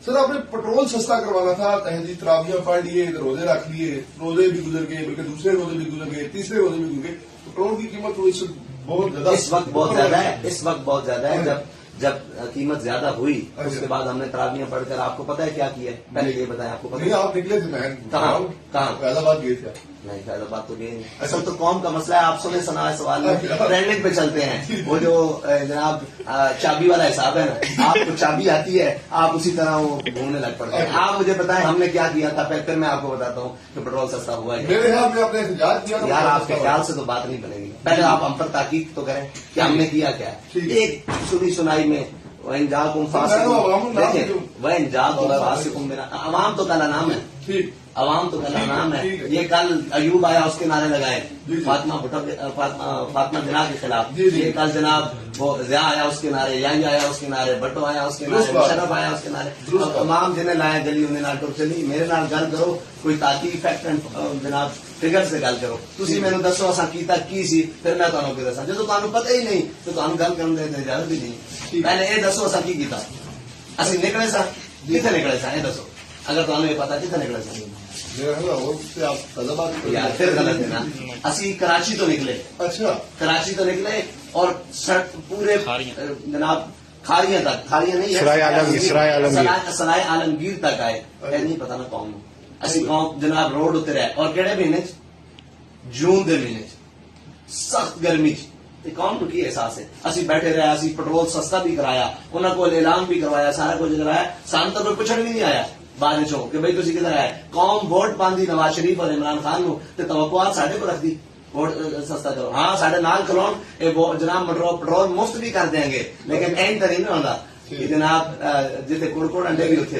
سر آپ نے پٹرول سستا کروانا تھا، تہذیب تراویاں پڑھ لیے، روزے رکھ لیے، روزے بھی گزر گئے، بلکہ دوسرے روزے بھی گزر گئے، تیسرے روزے بھی گزر گئے، پٹرول کی قیمت تو اس بہت زیادہ اس وقت بہت زیادہ ہے، اس وقت بہت زیادہ ہے. جب قیمت زیادہ ہوئی اس کے بعد ہم نے تراویاں پڑھ کر آپ کو پتا ہے کیا کیا ہے؟ پہلے یہ بتایا آپ کو پتا نہیں، ہے؟ آپ نکلے تھے، میں کہاں فیض آباد گئے تھے. نہیں فیض آباد تو گئے نہیں. اصل تو قوم کا مسئلہ ہے. آپ سنیں سنا سوال میں ٹرینڈنگ پہ چلتے ہیں. وہ جو جناب چابی والا حساب ہے نا، آپ کو چابی آتی ہے، آپ اسی طرح وہ گھومنے لگ پڑتے ہیں. آپ مجھے بتائیں ہم نے کیا کیا تھا، پھر میں آپ کو بتاتا ہوں کہ پٹرول سستا ہوا ہے. میرے خیال میں آپ نے احتجاج کیا تھا. یار آپ کے خیال سے تو بات نہیں بنے گی. پہلے آپ ہم پر تحقیق تو کریں کہ ہم نے کیا کیا ہے. ایک سنی سنائی میں وَإِن جَاءَكُمْ فَاسِقٌ، دیکھیں وَإِن جَاءَكُمْ فَاسِقٌ بِنَبَأٍ، عوام تو کل نام ہے، ٹھیک، عوام تو کل نام ہے. یہ کل ایوب آیا اس کے نعرے لگائے فاطمہ جناح کے خلاف. یہ کل جناب وہ ضیاء آیا اس کے نعرے، یاہی آیا اس کے نعرے، بٹو آیا اس کے نعرے، مشرف آیا اس کے نعرے. اب تمام جنہیں لائے گلی انہیں نال ٹر چلی میرے نال گل کرو، کوئی تاکہ فیکٹ اینڈ جناب فگر سے گل کرو. تسی مینوں دسو اساں کیتا کی سی، پھر میں تانوں کی دساں. جدوں تانوں پتہ ہی نہیں تو تانوں گل کرن دی اجازت ہی نہیں. پہلے یہ دسو اساں کی کیتا، اسی نکلے سا کتنے نکلے سا، یہ دسو. اگر تانوں یہ پتا کتنے نکلے سا. میرا خیال ہے آپ فیض آباد یار پھر غلط ہے نا. اسی کراچی تو نکلے، اچھا، کراچی تو نکلے اور پورے جناب کھاریاں تک، کھاریاں نہیں سرائے عالمگیر تک آئے. نہیں پتا نا قوم نو. اسی قوم جناب روڈ اترے اور کہڑے مہینے جون دے مہینے سخت گرمی قوم کو کی احساس ہے. اسی بیٹھے رہے، اسی پٹرول سستا بھی کرایا، انہوں کو اعلان بھی کروایا، سارا کچھ کرایا. سان تو کوئی پوچھنے بھی نہیں آیا بارشوں کہ بھائی تھی کدھر آئے. قوم ووٹ پاندی نواز شریف اور عمران خان نو تے توقعات ساڈے کو رکھ دی ووٹ سستا کرو. ہاں ساڈے نال کھلون جناب پٹرول مفت بھی کر دیں گے، لیکن این تو نہیں ہوتا جناب جتنے کڑ انڈے بھی اتنے